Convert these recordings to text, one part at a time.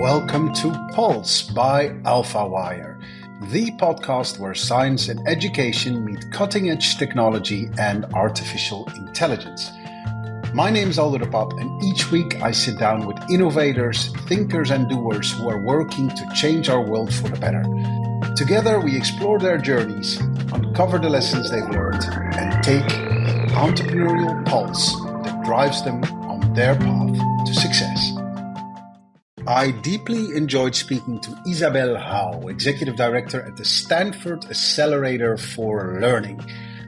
welcome to Pulse by AlphaWire, the podcast where science and education meet cutting-edge technology and artificial intelligence. My name is Aldo and each week I sit down with innovators, thinkers and doers who are working to change our world for the better. Together we explore their journeys, uncover the lessons they've learned, and take the entrepreneurial pulse that drives them on their path to success. I deeply enjoyed speaking to Isabelle, Executive Director at the Stanford Accelerator for Learning.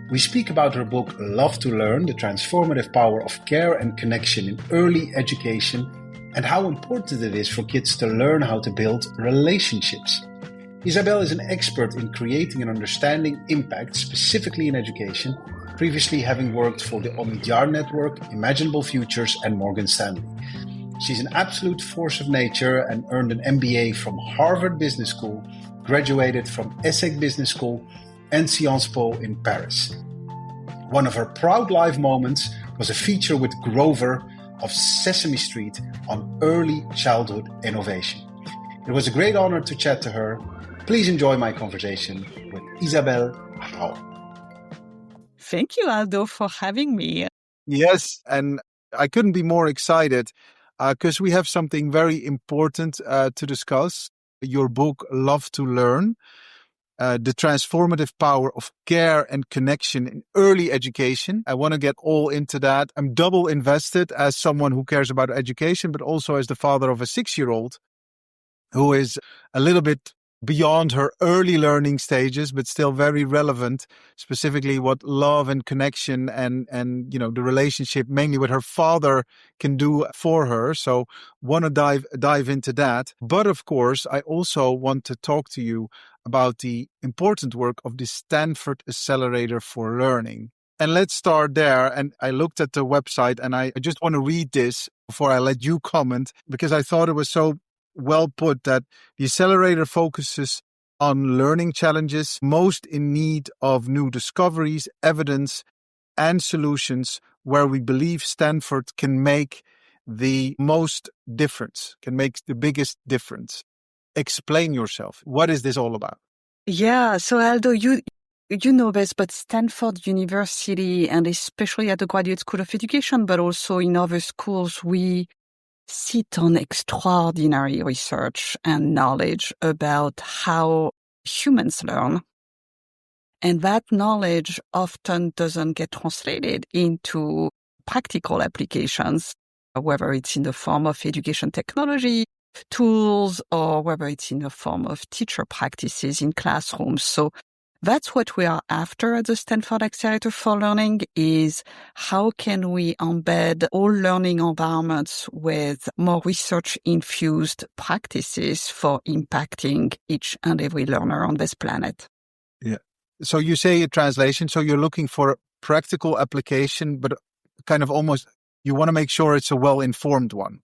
We speak about her book, Love to Learn, the transformative power of care and connection in early education, and how important it is for kids to learn how to build relationships. Isabelle is an expert in creating and understanding impact, specifically in education, previously having worked for the Omidyar Network, Imaginable Futures, and Morgan Stanley. She's an absolute force of nature and earned an MBA from Harvard Business School, graduated from ESSEC Business School, and Sciences Po in Paris. One of her proud life moments was a feature with Grover of Sesame Street on early childhood innovation. It was a great honor to chat to her. Please enjoy my conversation with Isabelle Hao. Thank you, Aldo, for having me. Yes, and I couldn't be more excited because we have something very important to discuss. Your book, Love to Learn, the transformative power of care and connection in early education. I want to get all into that. I'm double invested as someone who cares about education, but also as the father of a 6-year-old who is a little bit beyond her early learning stages, but still very relevant, specifically what love and connection and the relationship mainly with her father can do for her. So want to dive into that. But of course, I also want to talk to you about the important work of the Stanford Accelerator for Learning. And let's start there. And I looked at the website and I just want to read this before I let you comment, because I thought it was so well put that the accelerator focuses on learning challenges most in need of new discoveries, evidence, and solutions where we believe Stanford can make the most difference, can make the biggest difference. Explain yourself. What is this all about? Yeah, so Aldo, you know this, but Stanford University, and especially at the Graduate School of Education, but also in other schools, we sit on extraordinary research and knowledge about how humans learn. And that knowledge often doesn't get translated into practical applications, whether it's in the form of education technology tools or whether it's in the form of teacher practices in classrooms. So that's what we are after at the Stanford Accelerator for Learning, is how can we embed all learning environments with more research-infused practices for impacting each and every learner on this planet. Yeah. So you say a translation, so you're looking for practical application, but kind of almost you want to make sure it's a well-informed one.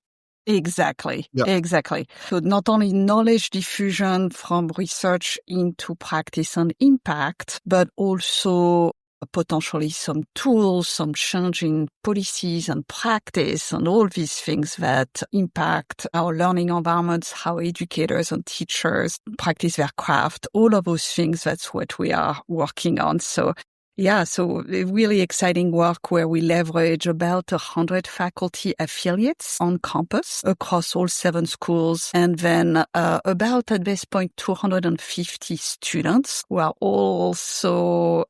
Exactly. Yeah. Exactly. So not only knowledge diffusion from research into practice and impact, but also potentially some tools, some change in policies and practice and all these things that impact our learning environments, how educators and teachers practice their craft, all of those things. That's what we are working on. So yeah, so really exciting work where we leverage about 100 faculty affiliates on campus across all 7 schools. And then about at this point, 250 students who are also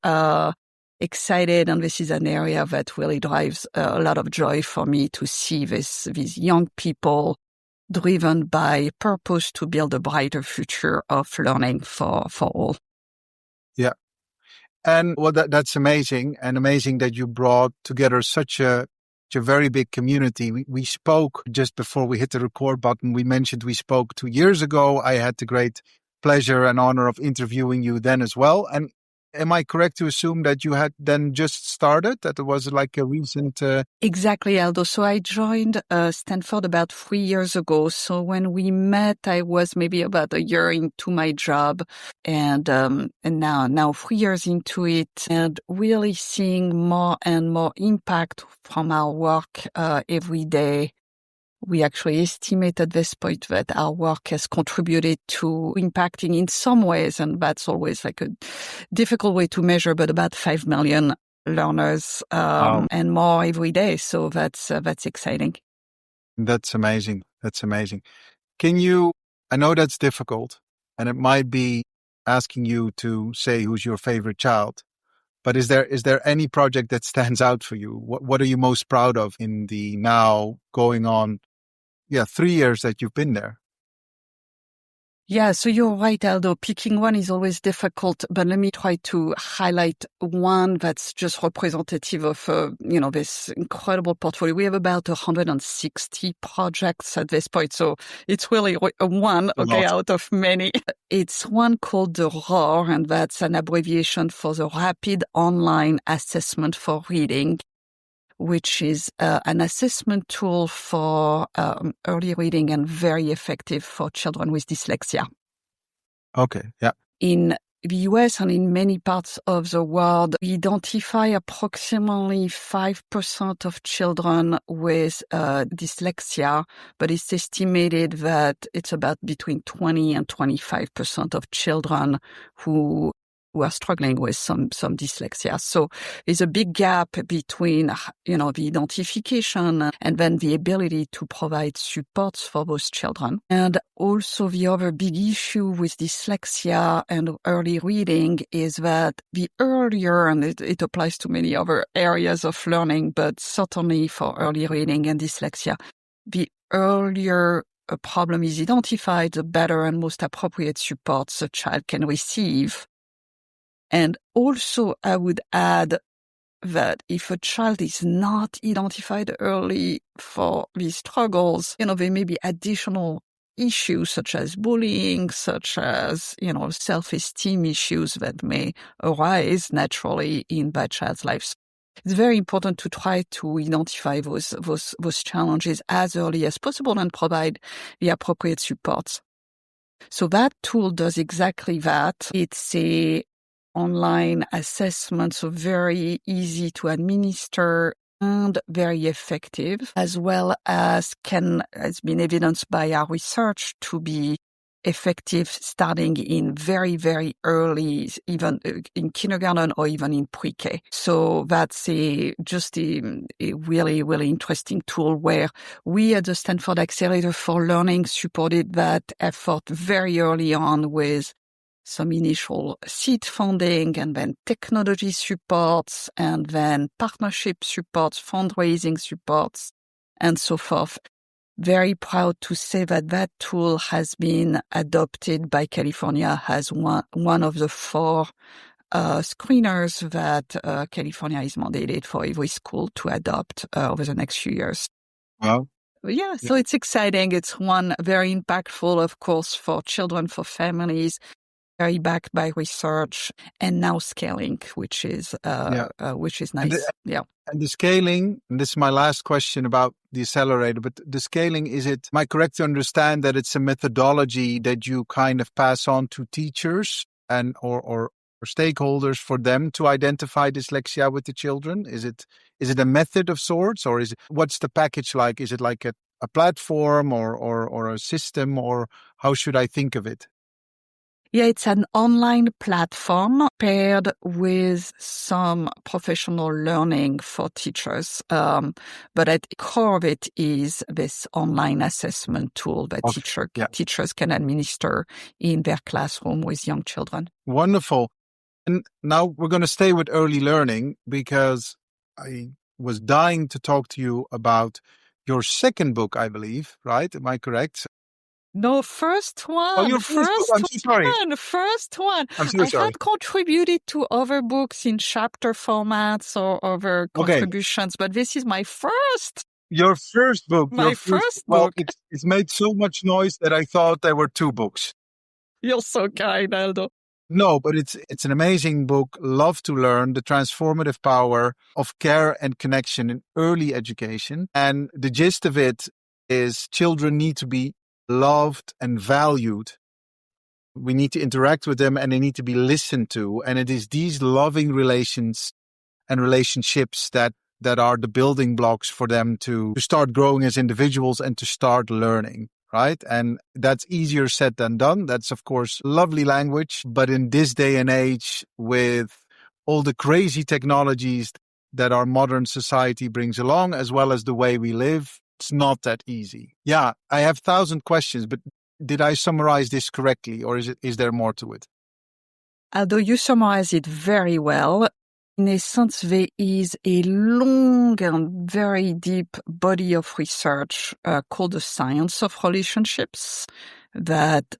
excited. And this is an area that really drives a lot of joy for me to see these young people driven by purpose to build a brighter future of learning for all. Yeah. And well, that's amazing, and amazing that you brought together such a very big community. We spoke just before we hit the record button. We mentioned we spoke 2 years ago. I had the great pleasure and honor of interviewing you then as well. And am I correct to assume that you had then just started, that it was like a recent... Exactly, Aldo. So I joined Stanford about 3 years ago. So when we met, I was maybe about a year into my job, and now 3 years into it, and really seeing more and more impact from our work every day. We actually estimate at this point that our work has contributed to impacting in some ways, and that's always like a difficult way to measure, but about 5 million learners Wow. and more every day. So that's exciting. That's amazing. That's amazing. I know that's difficult, and it might be asking you to say who's your favorite child, but is there any project that stands out for you? What are you most proud of in the now going on, 3 years that you've been there? Yeah, so you're right, Aldo. Picking one is always difficult, but let me try to highlight one that's just representative of, this incredible portfolio. We have about 160 projects at this point, so it's really one, out of many. It's one called the ROAR, and that's an abbreviation for the Rapid Online Assessment for Reading, which is an assessment tool for early reading and very effective for children with dyslexia. Okay, yeah. In the US and in many parts of the world, we identify approximately 5% of children with dyslexia, but it's estimated that it's about between 20 and 25% of children who are struggling with some dyslexia. So there's a big gap between, the identification and then the ability to provide supports for those children. And also the other big issue with dyslexia and early reading is that the earlier, and it applies to many other areas of learning, but certainly for early reading and dyslexia, the earlier a problem is identified, the better and most appropriate supports a child can receive. And also, I would add that if a child is not identified early for these struggles, there may be additional issues such as bullying, such as, self-esteem issues that may arise naturally in that child's lives. It's very important to try to identify those challenges as early as possible and provide the appropriate supports. So that tool does exactly that. It's a online assessment, so very easy to administer and very effective, as well as has been evidenced by our research to be effective starting in very, very early, even in kindergarten or even in pre-K. So that's just a really, really interesting tool where we at the Stanford Accelerator for Learning supported that effort very early on with some initial seed funding and then technology supports and then partnership supports, fundraising supports, and so forth. Very proud to say that tool has been adopted by California as one of the 4 screeners that California is mandated for every school to adopt over the next few years. Wow. Yeah, so it's exciting. It's one very impactful, of course, for children, for families, very backed by research, and now scaling, which is nice. And the scaling, and this is my last question about the accelerator, but the scaling, am I correct to understand that it's a methodology that you kind of pass on to teachers and or stakeholders for them to identify dyslexia with the children? Is it a method of sorts, or what's the package like? Is it like a platform or a system, or how should I think of it? Yeah, it's an online platform paired with some professional learning for teachers. But at the core of it is this online assessment tool that teachers can administer in their classroom with young children. Wonderful. And now we're going to stay with early learning because I was dying to talk to you about your second book, I believe, right? Am I correct? No, first one. Oh, your first book. I'm so sorry. First one. I'm so sorry. I had contributed to other books in chapter formats or other contributions, but this is my first. Your first book. My first book. Well, it's made so much noise that I thought there were 2 books. You're so kind, Aldo. No, but it's an amazing book. Love to Learn, the transformative power of care and connection in early education. And the gist of it is children need to be loved and valued. We need to interact with them and they need to be listened to. And it is these loving relations and relationships that that are the building blocks for them to start growing as individuals and to start learning, right? And that's easier said than done. That's, of course, lovely language. But in this day and age, with all the crazy technologies that our modern society brings along, as well as the way we live, it's not that easy. Yeah, I have 1,000 questions, but did I summarize this correctly, or is there more to it? Aldo, you summarize it very well. In essence, there is a long and very deep body of research called the science of relationships that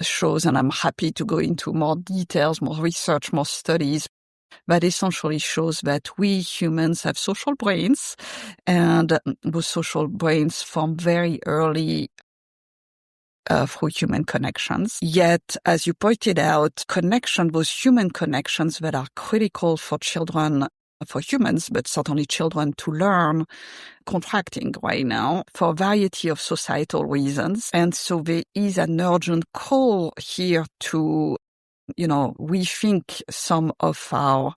shows, and I'm happy to go into more details, more research, more studies, that essentially shows that we humans have social brains, and those social brains form very early through human connections. Yet, as you pointed out, those human connections that are critical for children, for humans, but certainly children to learn, contracting right now for a variety of societal reasons. And so there is an urgent call here to, rethink some of our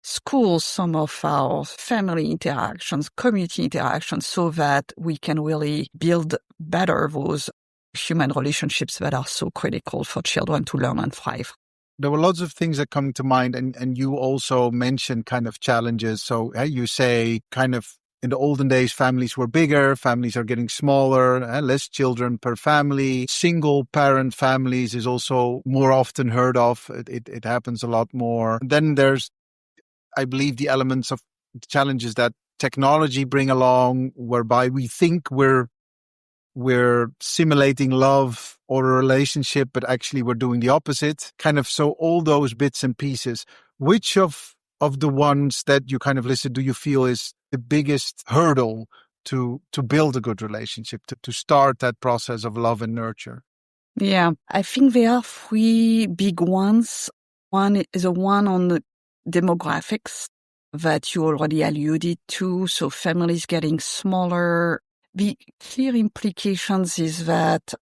schools, some of our family interactions, community interactions, so that we can really build better those human relationships that are so critical for children to learn and thrive. There were lots of things that come to mind, and you also mentioned kind of challenges. So you say kind of in the olden days, families were bigger, families are getting smaller, less children per family. Single parent families is also more often heard of. It happens a lot more. Then there's, I believe, the elements of challenges that technology bring along, whereby we think we're simulating love or a relationship, but actually we're doing the opposite. Kind of, so all those bits and pieces, which of the ones that you kind of listed do you feel is the biggest hurdle to build a good relationship, to start that process of love and nurture? Yeah, I think there are three big ones. One is the one on the demographics that you already alluded to. So families getting smaller. The clear implications is that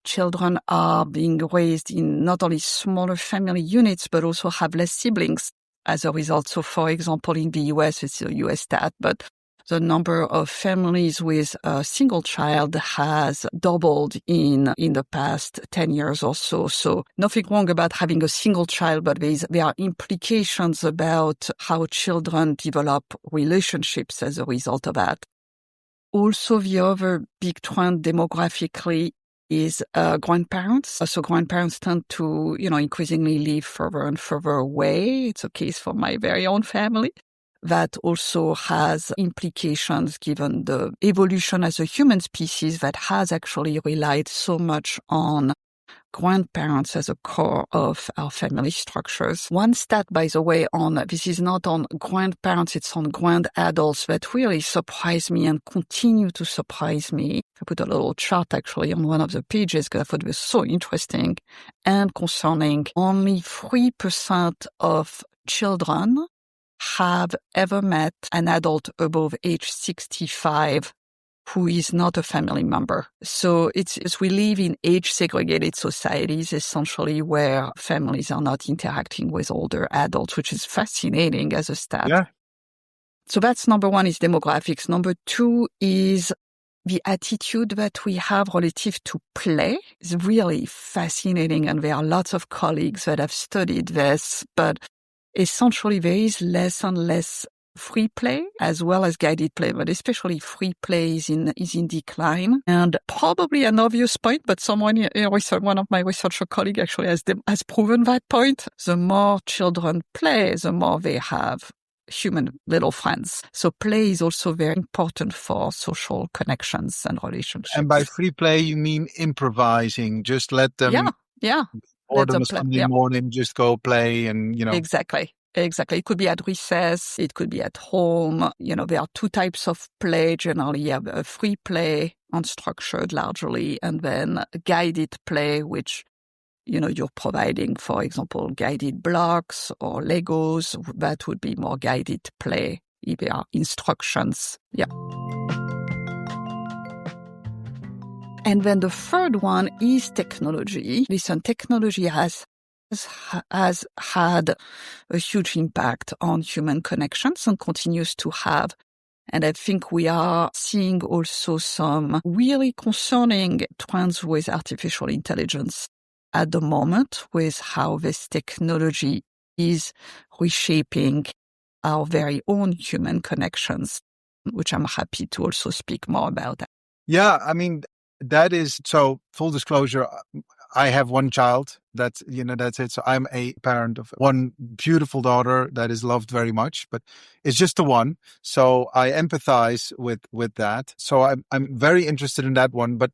children are being raised in not only smaller family units, but also have less siblings as a result. So, for example, in the US, it's a US stat, but the number of families with a single child has doubled in the past 10 years or so. So nothing wrong about having a single child, but there are implications about how children develop relationships as a result of that. Also, the other big trend demographically is grandparents. So grandparents tend to, increasingly live further and further away. It's a case for my very own family. That also has implications given the evolution as a human species that has actually relied so much on grandparents as a core of our family structures. One stat, by the way, this is not on grandparents, it's on grand adults, that really surprised me and continue to surprise me. I put a little chart actually on one of the pages because I thought it was so interesting and concerning. Only 3% of children have ever met an adult above age 65 who is not a family member. So we live in age-segregated societies, essentially, where families are not interacting with older adults, which is fascinating as a stat. Yeah. So that's number one, is demographics. Number two is the attitude that we have relative to play. Is really fascinating, and there are lots of colleagues that have studied this, but essentially there is less and less free play as well as guided play, but especially free play is in decline. And probably an obvious point, but one of my researcher colleagues actually has proven that point. The more children play, the more they have human little friends. So play is also very important for social connections and relationships. And by free play, you mean improvising? Just let them, or on a Sunday morning, just go play and, Exactly. It could be at recess. It could be at home. There are two types of play. Generally, you have a free play, unstructured largely, and then guided play, which, you're providing, for example, guided blocks or Legos. That would be more guided play if there are instructions. Yeah. And then the third one is technology. Listen, technology has has had a huge impact on human connections and continues to have. And I think we are seeing also some really concerning trends with artificial intelligence at the moment, with how this technology is reshaping our very own human connections, which I'm happy to also speak more about. Yeah, I mean, that is, so full disclosure, I have one child. That's it. So I'm a parent of one beautiful daughter that is loved very much, but it's just the one. So I empathize with that. So I'm very interested in that one, but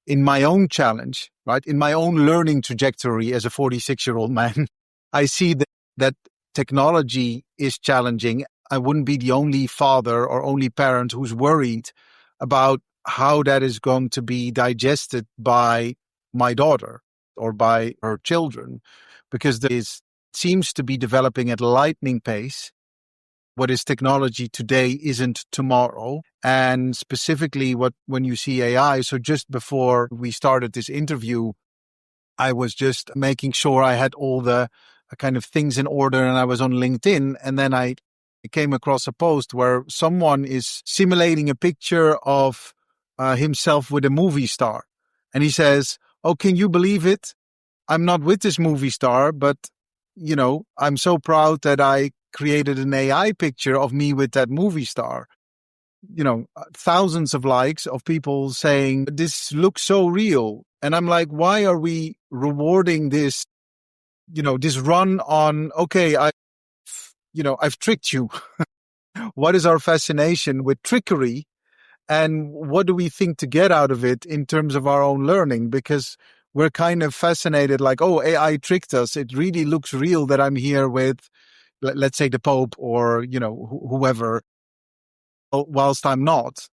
in my own challenge, right? In my own learning trajectory as a 46-year-old man, I see that technology is challenging. I wouldn't be the only father or only parent who's worried about how that is going to be digested by my daughter or by her children, because this seems to be developing at lightning pace. What is technology today isn't tomorrow. And specifically when you see AI, so just before we started this interview, I was just making sure I had all the kind of things in order, and I was on LinkedIn, and then I came across a post where someone is simulating a picture of himself with a movie star. And he says, "Oh, can you believe it? I'm not with this movie star, but, I'm so proud that I created an AI picture of me with that movie star." Thousands of likes of people saying, "This looks so real." And I'm like, why are we rewarding this, this run on, okay, I've tricked you. What is our fascination with trickery? And what do we think to get out of it in terms of our own learning? Because we're kind of fascinated, like, oh, AI tricked us. It really looks real that I'm here with, let's say, the Pope or, whoever, whilst I'm not.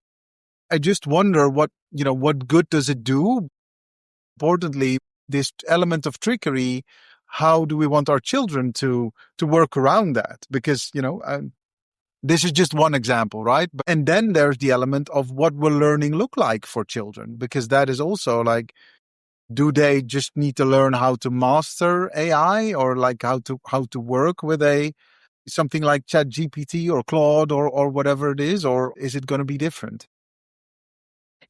I just wonder what good does it do? Importantly, this element of trickery, how do we want our children to work around that? Because, this is just one example, right? And then there's the element of what will learning look like for children, because that is also like, do they just need to learn how to master AI, or like how to work with something like ChatGPT or Claude or whatever it is, or is it going to be different?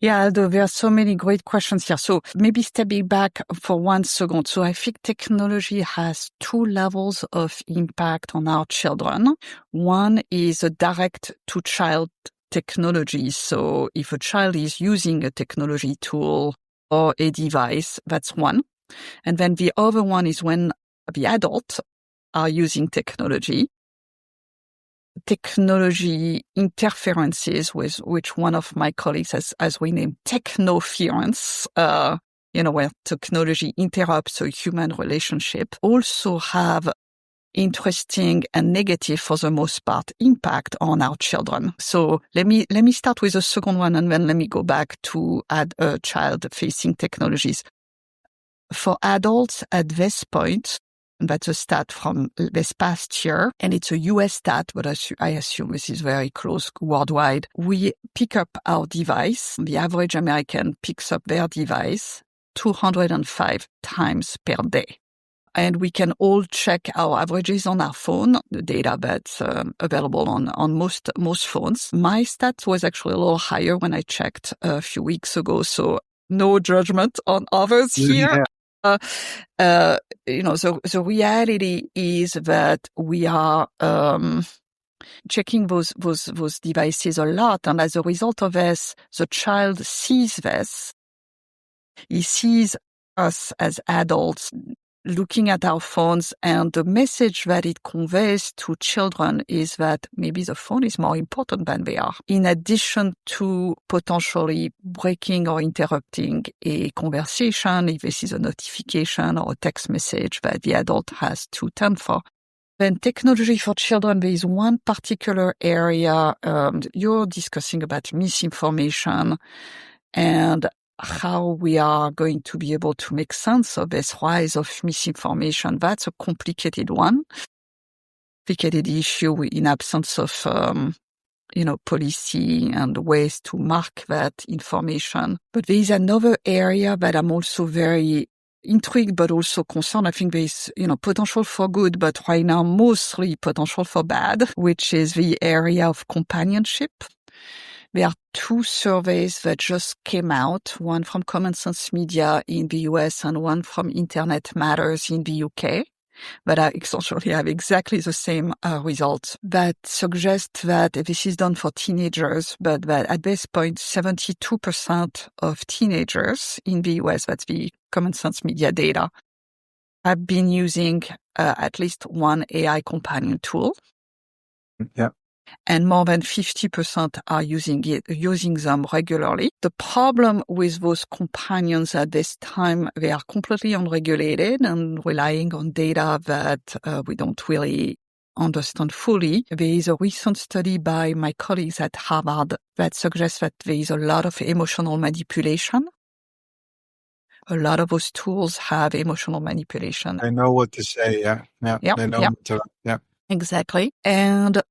Yeah, Aldo, there are so many great questions here. So maybe stepping back for 1 second. So I think technology has 2 levels of impact on our children. One is a direct to child technology. So if a child is using a technology tool or a device, that's one. And then the other one is when the adults are using technology interferences, with which one of my colleagues has renamed technoference, where technology interrupts a human relationship, also have interesting and negative, for the most part, impact on our children. So let me start with the second one, and then let me go back to child-facing technologies. For adults at this point, that's a stat from this past year, and it's a US stat, but I assume this is very close worldwide. We pick up our device. The average American picks up their device 205 times per day. And we can all check our averages on our phone, the data that's available on most phones. My stat was actually a little higher when I checked a few weeks ago, so no judgment on others here. Yeah. The reality is that we are checking those devices a lot, and as a result of this, the child sees this. He sees us as adults looking at our phones, and the message that it conveys to children is that maybe the phone is more important than they are. In addition to potentially breaking or interrupting a conversation, if this is a notification or a text message that the adult has to tend for. Then technology for children, there is one particular area you're discussing about misinformation and how we are going to be able to make sense of this rise of misinformation. That's a complicated issue in absence of, policy and ways to mark that information. But there is another area that I'm also very intrigued but also concerned. I think there is, potential for good, but right now mostly potential for bad, which is the area of companionship. There are two surveys that just came out, one from Common Sense Media in the US and one from Internet Matters in the UK, that essentially have exactly the same results that suggest that this is done for teenagers, but that at this point, 72% of teenagers in the US, that's the Common Sense Media data, have been using at least one AI companion tool. Yeah. And more than 50% are using them regularly. The problem with those companions at this time, they are completely unregulated and relying on data that we don't really understand fully. There is a recent study by my colleagues at Harvard that suggests that there is a lot of emotional manipulation. A lot of those tools have emotional manipulation. I know what to say. Yeah. They know what to. Yeah. Exactly. And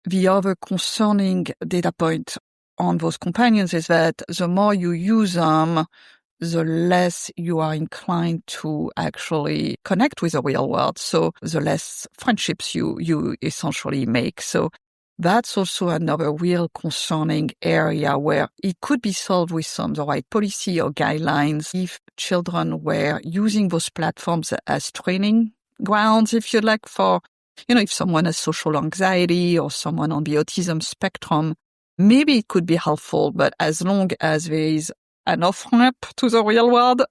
the other concerning data point on those companions is that the more you use them, the less you are inclined to actually connect with the real world. So the less friendships you essentially make. So that's also another real concerning area where it could be solved with the right policy or guidelines if children were using those platforms as training grounds, if you like, for if someone has social anxiety or someone on the autism spectrum, maybe it could be helpful, but as long as there is an off-ramp to the real world,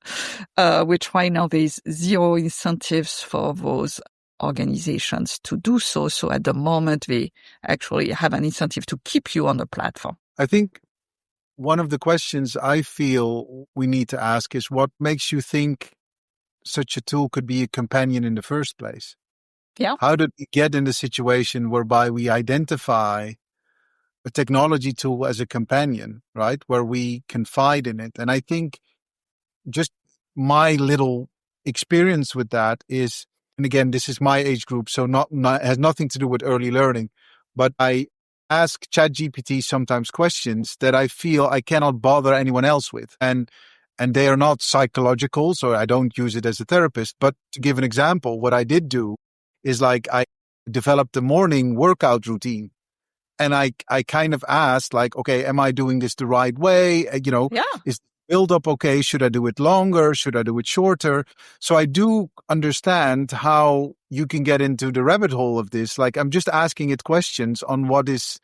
which right now there is zero incentives for those organizations to do so. So at the moment, they actually have an incentive to keep you on the platform. I think one of the questions I feel we need to ask is what makes you think such a tool could be a companion in the first place? Yeah. How did we get in the situation whereby we identify a technology tool as a companion, right? Where we confide in it. And I think just my little experience with that is, and again, this is my age group, so not has nothing to do with early learning, but I ask ChatGPT sometimes questions that I feel I cannot bother anyone else with. And they are not psychological, so I don't use it as a therapist. But to give an example, what I did do is like I developed a morning workout routine. And I kind of asked like, okay, am I doing this the right way? Is the build up okay? Should I do it longer? Should I do it shorter? So I do understand how you can get into the rabbit hole of this. Like I'm just asking it questions on what is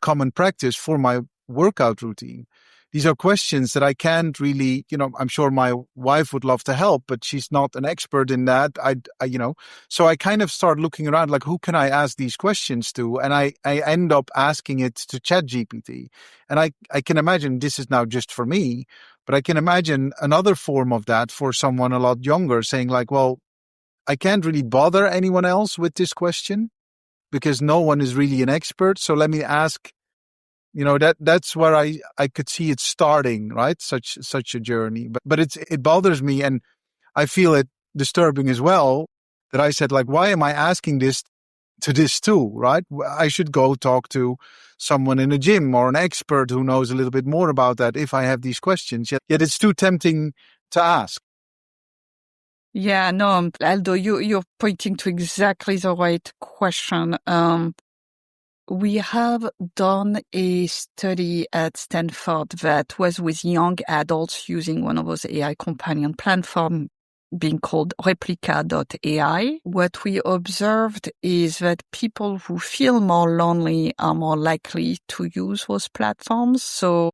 common practice for my workout routine. These are questions that I can't really, I'm sure my wife would love to help, but she's not an expert in that. So I kind of start looking around like, who can I ask these questions to? And I end up asking it to ChatGPT. And I can imagine this is now just for me, but I can imagine another form of that for someone a lot younger saying like, well, I can't really bother anyone else with this question because no one is really an expert. So let me ask. That's where I could see it starting, right? Such a journey, but it bothers me, and I feel it disturbing as well that I said like, why am I asking this to this tool, right? I should go talk to someone in a gym or an expert who knows a little bit more about that if I have these questions. Yet it's too tempting to ask. Yeah, no, Aldo, you're pointing to exactly the right question. We have done a study at Stanford that was with young adults using one of those AI companion platforms being called Replica.ai. What we observed is that people who feel more lonely are more likely to use those platforms. So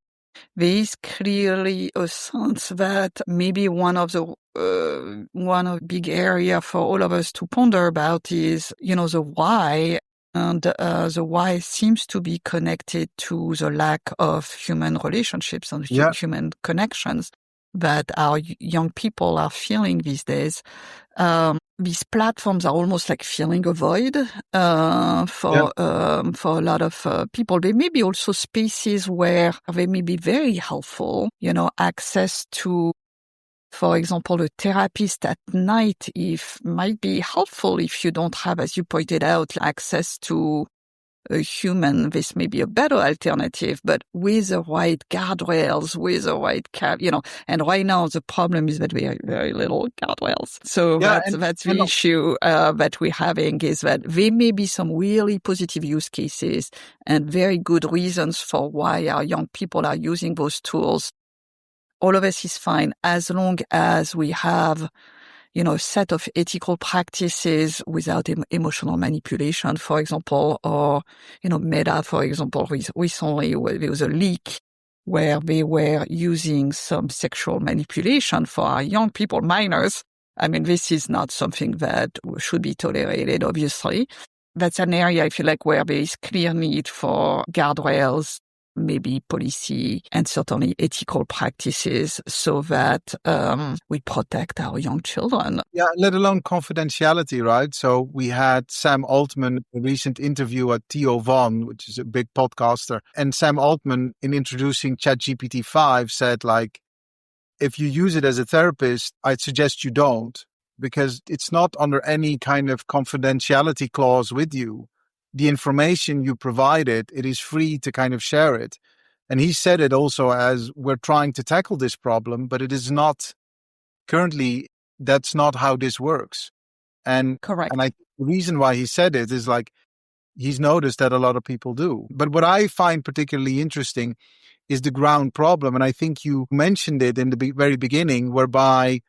there is clearly a sense that maybe one of big area for all of us to ponder about is, the why. And the why seems to be connected to the lack of human relationships and human connections that our young people are feeling these days. These platforms are almost like filling a void for a lot of people. There may be also spaces where they may be very helpful, access to, for example, a therapist at night might be helpful if you don't have, as you pointed out, access to a human, this may be a better alternative, but with the right guardrails, with the right and right now the problem is that we have very little guardrails. So that's the issue that we're having, is that there may be some really positive use cases and very good reasons for why our young people are using those tools. All of this is fine as long as we have a set of ethical practices without emotional manipulation, for example, or, Meta, for example, recently there was a leak where they were using some sexual manipulation for our young people, minors. I mean, this is not something that should be tolerated, obviously. That's an area, I feel like, where there is clear need for guardrails, maybe policy, and certainly ethical practices so that we protect our young children. Yeah, let alone confidentiality, right? So we had Sam Altman, a recent interview at Theo Von, which is a big podcaster. And Sam Altman, in introducing ChatGPT 5, said, if you use it as a therapist, I'd suggest you don't, because it's not under any kind of confidentiality clause with you. The information you provided, it is free to kind of share it. And he said it also as, we're trying to tackle this problem, but it is not currently, that's not how this works. And correct. And the reason why he said it is he's noticed that a lot of people do. But what I find particularly interesting is the ground problem. And I think you mentioned it in the very beginning, whereby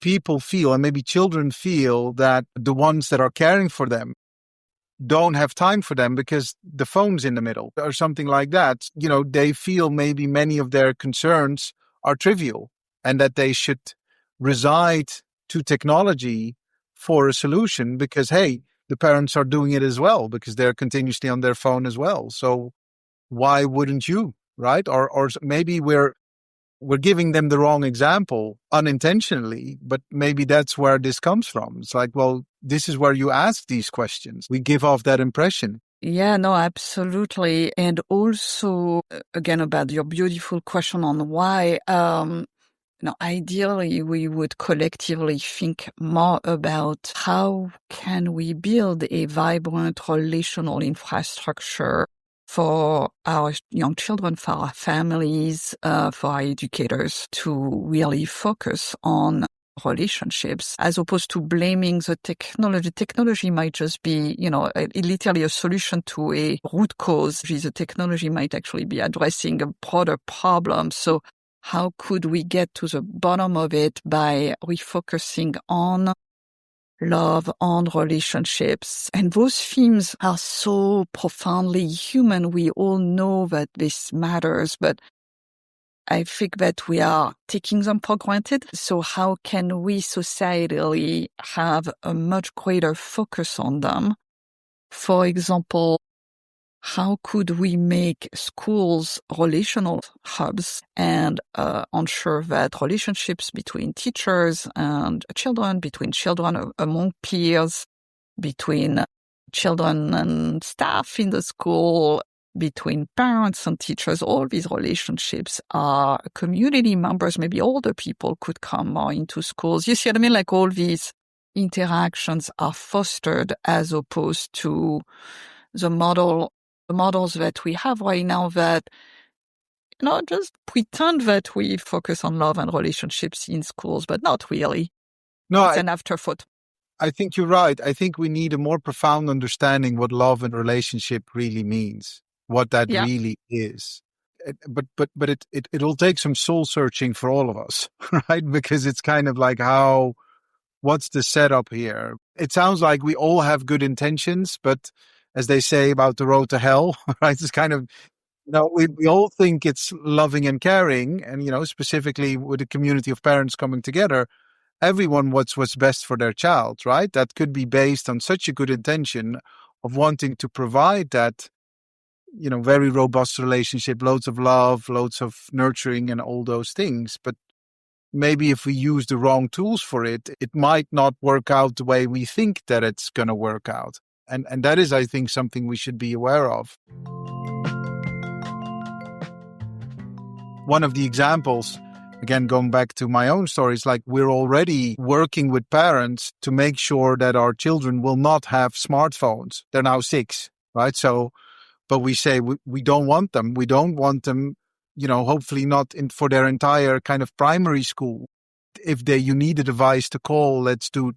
people feel, and maybe children feel, that the ones that are caring for them don't have time for them because the phone's in the middle or something like that. They feel maybe many of their concerns are trivial and that they should reside to technology for a solution because, hey, the parents are doing it as well because they're continuously on their phone as well. So why wouldn't you, right? Or maybe we're giving them the wrong example unintentionally, but maybe that's where this comes from. It's well, this is where you ask these questions. We give off that impression. Yeah, no, absolutely. And also, again, about your beautiful question on why, ideally we would collectively think more about how can we build a vibrant relational infrastructure for our young children, for our families, for our educators to really focus on relationships as opposed to blaming the technology. Technology might just be, literally a solution to a root cause. The technology might actually be addressing a broader problem. So how could we get to the bottom of it by refocusing on love, on relationships? And those themes are so profoundly human. We all know that this matters, but I think that we are taking them for granted. So how can we societally have a much greater focus on them? For example, how could we make schools relational hubs and ensure that relationships between teachers and children, between children among peers, between children and staff in the school, between parents and teachers, all these relationships are community members, maybe older people could come more into schools. You see what I mean? All these interactions are fostered as opposed to the models that we have right now that, just pretend that we focus on love and relationships in schools, but not really. No, it's an afterthought. I think you're right. I think we need a more profound understanding what love and relationship really means, what that really is. But it'll take some soul searching for all of us, right? Because it's kind of what's the setup here? It sounds like we all have good intentions, but as they say about the road to hell, right? It's kind of, we all think it's loving and caring, and, specifically with a community of parents coming together, everyone wants what's best for their child, right? That could be based on such a good intention of wanting to provide that, very robust relationship, loads of love, loads of nurturing and all those things. But maybe if we use the wrong tools for it, it might not work out the way we think that it's going to work out. And that is, I think, something we should be aware of. One of the examples, again, going back to my own stories, we're already working with parents to make sure that our children will not have smartphones. They're now 6. right? So, but we say we don't want them. We don't want them, hopefully not for their entire kind of primary school. If you need a device to call,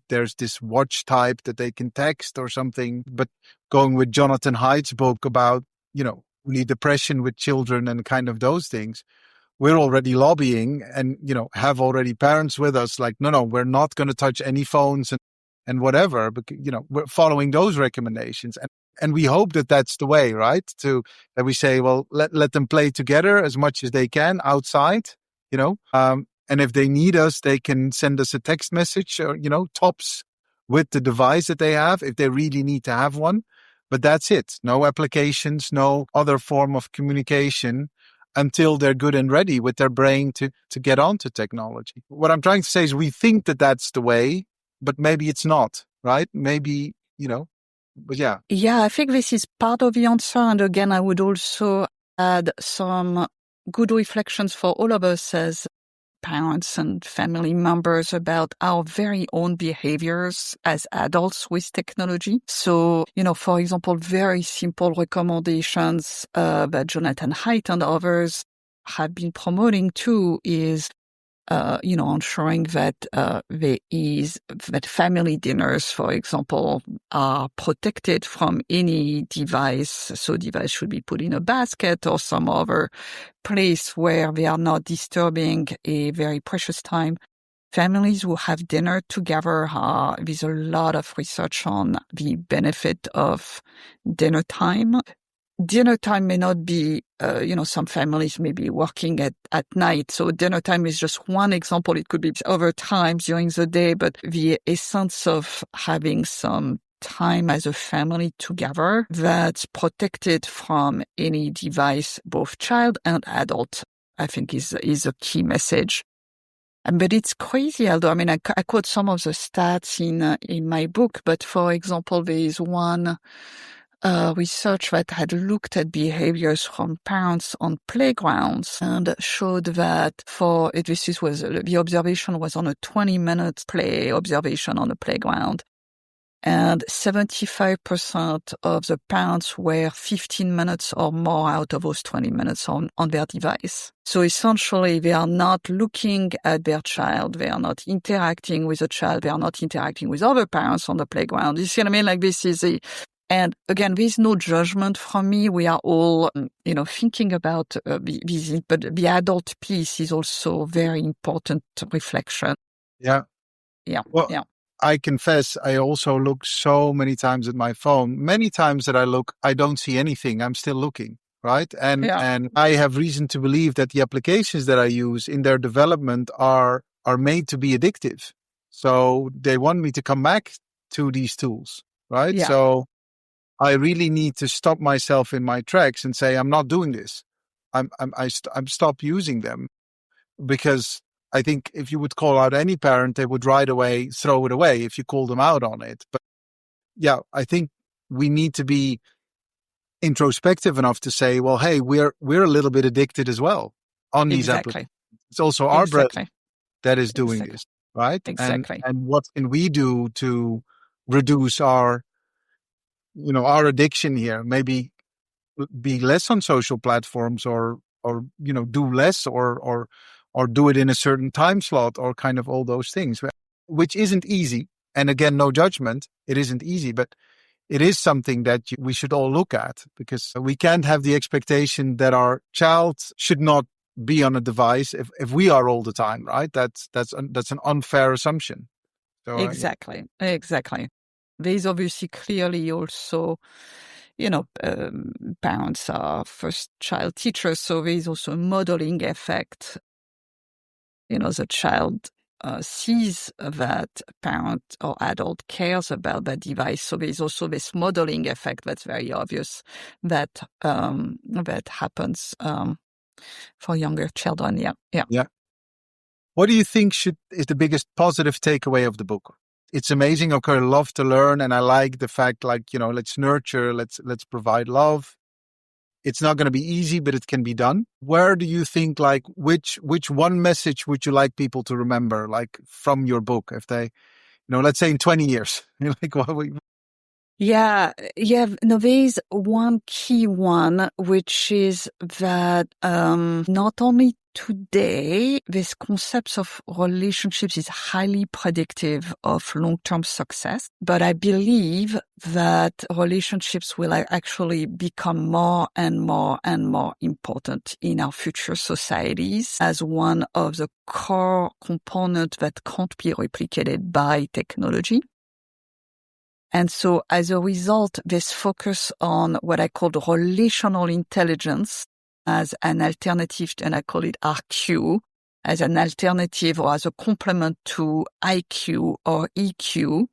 there's this watch type that they can text or something. But going with Jonathan Haidt's book about, really depression with children and kind of those things, we're already lobbying and, have already parents with us like, no, we're not going to touch any phones and whatever, but, we're following those recommendations. And we hope that that's the way, right? That we say, well, let them play together as much as they can outside, and if they need us, they can send us a text message or, tops with the device that they have if they really need to have one. But that's it. No applications, no other form of communication until they're good and ready with their brain to get onto technology. What I'm trying to say is we think that that's the way, but maybe it's not, right? Maybe, but yeah. Yeah, I think this is part of the answer. And again, I would also add some good reflections for all of us as parents and family members about our very own behaviors as adults with technology. So, for example, very simple recommendations that Jonathan Haidt and others have been promoting too is ensuring that that family dinners, for example, are protected from any device. So device should be put in a basket or some other place where they are not disturbing a very precious time. Families who have dinner together, there's a lot of research on the benefit of dinner time. Dinner time may not be, some families may be working at night. So dinner time is just one example. It could be other times during the day, but the essence of having some time as a family together that's protected from any device, both child and adult, I think is a key message. But it's crazy, Aldo. I mean, I quote some of the stats in my book, but for example, there is one research that had looked at behaviors from parents on playgrounds and showed that the observation was on a 20-minute play observation on the playground. And 75% of the parents were 15 minutes or more out of those 20 minutes on their device. So essentially, they are not looking at their child. They are not interacting with the child. They are not interacting with other parents on the playground. You see what I mean? Like this is and again, there's no judgment from me. We are all, thinking about these, but the adult piece is also very important reflection. Yeah. Yeah. Well, yeah. I confess, I also look so many times at my phone. Many times that I look, I don't see anything. I'm still looking, right? And I have reason to believe that the applications that I use in their development are made to be addictive. So they want me to come back to these tools, right? Yeah. So I really need to stop myself in my tracks and say, I'm not doing this. I'm stop using them, because I think if you would call out any parent, they would right away throw it away if you call them out on it. But yeah, I think we need to be introspective enough to say, well, hey, we're a little bit addicted as well on these applications. It's also our brain that is doing this, right? Exactly. And what can we do to reduce our addiction here? Maybe be less on social platforms or do less or do it in a certain time slot or kind of all those things, which isn't easy. And again, no judgment. It isn't easy, but it is something that we should all look at, because we can't have the expectation that our child should not be on a device if we are all the time, right? That's an unfair assumption. So, Exactly. There's obviously clearly also, parents are first child teachers, so there's also a modeling effect. The child sees that parent or adult cares about that device. So there's also this modeling effect that's very obvious that happens for younger children. Yeah. What do you think is the biggest positive takeaway of the book? It's amazing. Okay, I love to learn, and I like the fact, let's nurture, let's provide love. It's not going to be easy, but it can be done. Where do you think, which one message would you like people to remember, from your book, if they, let's say in 20 years, Yeah, no, there is one key one, which is that not only today, this concept of relationships is highly predictive of long-term success, but I believe that relationships will actually become more and more and more important in our future societies as one of the core components that can't be replicated by technology. And so as a result, this focus on what I call relational intelligence as an alternative, and I call it RQ, as an alternative or as a complement to IQ or EQ,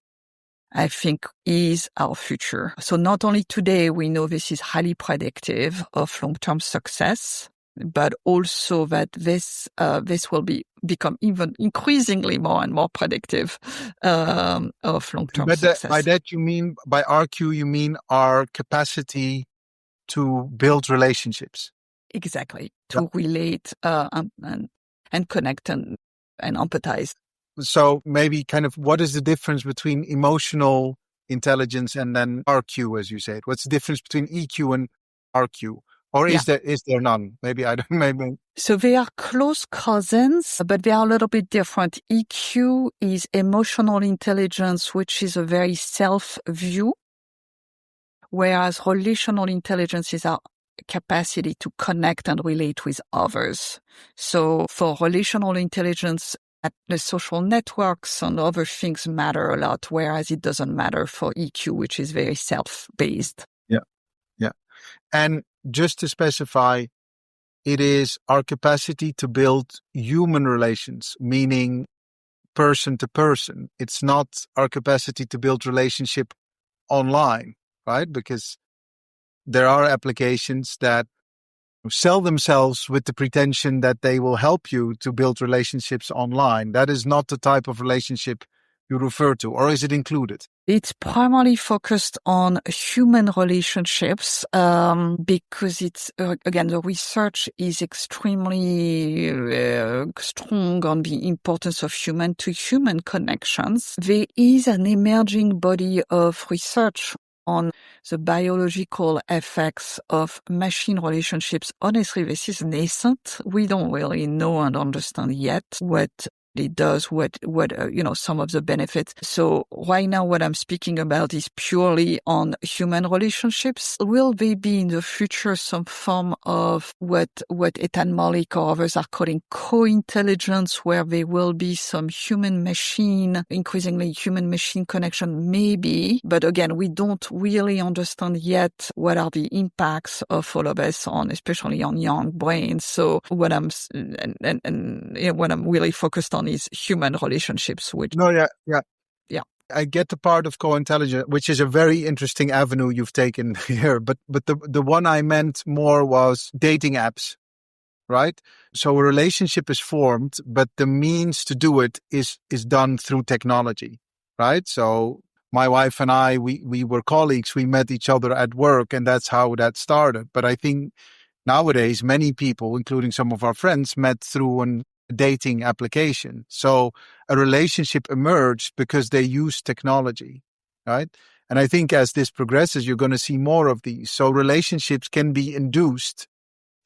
I think is our future. So not only today we know this is highly predictive of long-term success, but also that this will become even increasingly more and more predictive of long-term success. By that you mean, by RQ, you mean our capacity to build relationships. Exactly. To relate and connect and empathize. So maybe kind of what is the difference between emotional intelligence and then RQ, as you said? What's the difference between EQ and RQ? Or is there none? Maybe I don't, maybe. So they are close cousins, but they are a little bit different. EQ is emotional intelligence, which is a very self-view, whereas relational intelligence is our capacity to connect and relate with others. So for relational intelligence, the social networks and other things matter a lot, whereas it doesn't matter for EQ, which is very self-based. Yeah. And just to specify, it is our capacity to build human relations, meaning person to person. It's not our capacity to build relationship online, right? Because there are applications that sell themselves with the pretension that they will help you to build relationships online. That is not the type of relationship you refer to, or is it included? It's primarily focused on human relationships because it's, again, the research is extremely strong on the importance of human-to-human connections. There is an emerging body of research on the biological effects of machine relationships. Honestly, this is nascent. We don't really know and understand yet what it does, some of the benefits. So right now what I'm speaking about is purely on human relationships. Will there be in the future some form of what Ethan Malik or others are calling co-intelligence, where there will be some increasingly human-machine connection? Maybe. But again, we don't really understand yet what are the impacts of all of this especially on young brains. So what I'm really focused on is human relationships. I get the part of co-intelligence, which is a very interesting avenue you've taken here. But the one I meant more was dating apps, right? So a relationship is formed, but the means to do it is done through technology, right? So my wife and I, we were colleagues. We met each other at work, and that's how that started. But I think nowadays, many people, including some of our friends, met through a dating application. So a relationship emerged because they use technology, right? And I think as this progresses, you're going to see more of these. So relationships can be induced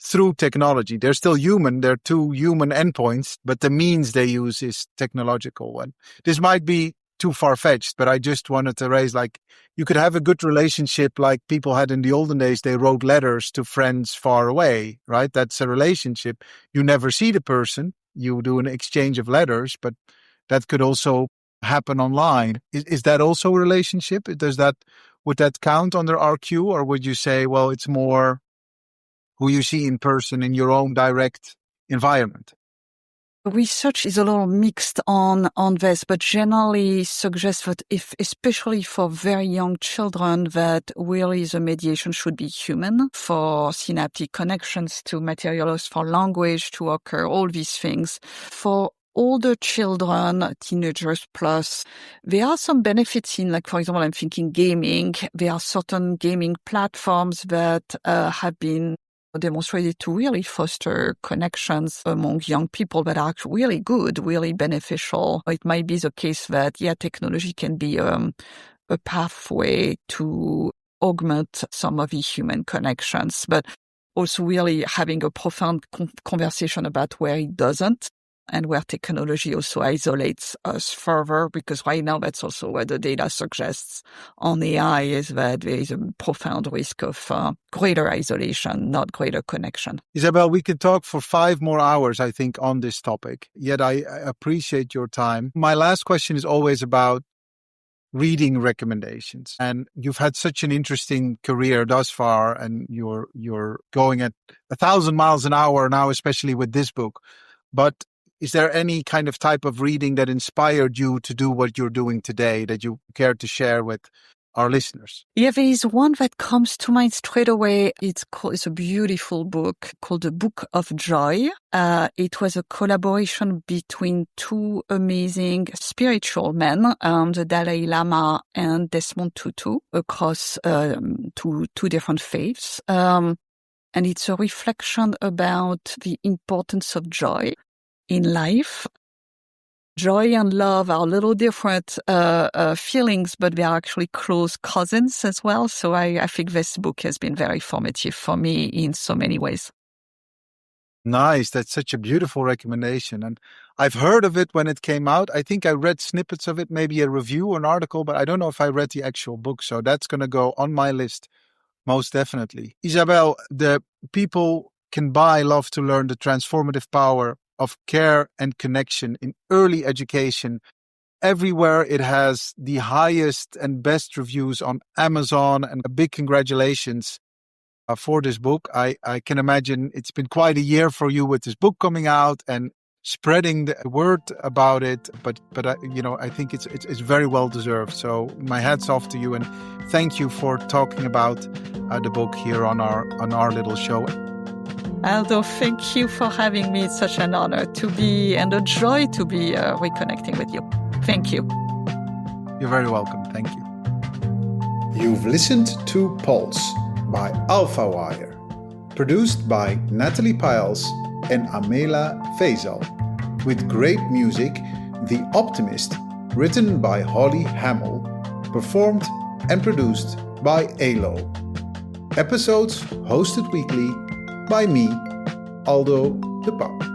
through technology. They're still human. They're two human endpoints, but the means they use is technological one. This might be too far-fetched, but I just wanted to raise, like, you could have a good relationship like people had in the olden days. They wrote letters to friends far away, right? That's a relationship. You never see the person. You do an exchange of letters, but that could also happen online. Is that also a relationship? Would that count under RQ, or would you say, well, it's more who you see in person in your own direct environment? Research is a little mixed on this, but generally suggests that especially for very young children, that really the mediation should be human for synaptic connections to materialize, for language to occur, all these things. For older children, teenagers plus, there are some benefits in, like, for example, I'm thinking gaming. There are certain gaming platforms that have been demonstrated to really foster connections among young people that are really good, really beneficial. It might be the case that, technology can be a pathway to augment some of the human connections, but also really having a profound conversation about where it doesn't, and where technology also isolates us further, because right now that's also what the data suggests on AI, is that there is a profound risk of greater isolation, not greater connection. Isabelle, we could talk for 5 more hours, I think, on this topic, yet I appreciate your time. My last question is always about reading recommendations. And you've had such an interesting career thus far, and you're going at 1,000 miles an hour now, especially with this book. But is there any kind of type of reading that inspired you to do what you're doing today that you care to share with our listeners? Yeah, there is one that comes to mind straight away. It's a beautiful book called The Book of Joy. It was a collaboration between 2 amazing spiritual men, the Dalai Lama and Desmond Tutu, across two different faiths. And it's a reflection about the importance of joy in life. Joy and love are a little different feelings, but they are actually close cousins as well. So I think this book has been very formative for me in so many ways. Nice. That's such a beautiful recommendation. And I've heard of it when it came out. I think I read snippets of it, maybe a review or an article, but I don't know if I read the actual book. So that's going to go on my list, most definitely. Isabelle, the people can buy Love to Learn, the transformative power of care and connection in early education. Everywhere it has the highest and best reviews on Amazon, and a big congratulations for this book. I can imagine it's been quite a year for you with this book coming out and spreading the word about it, but I think it's very well deserved. So my hat's off to you, and thank you for talking about the book here on our little show. Aldo, thank you for having me. It's such an honor to be, and a joy to be reconnecting with you. Thank you. You're very welcome. Thank you. You've listened to Pulse by AlphaWire, produced by Natalie Piles and Amela Faisal, with great music, The Optimist, written by Holly Hamill, performed and produced by Aldo. Episodes hosted weekly by me, Aldo the Pape.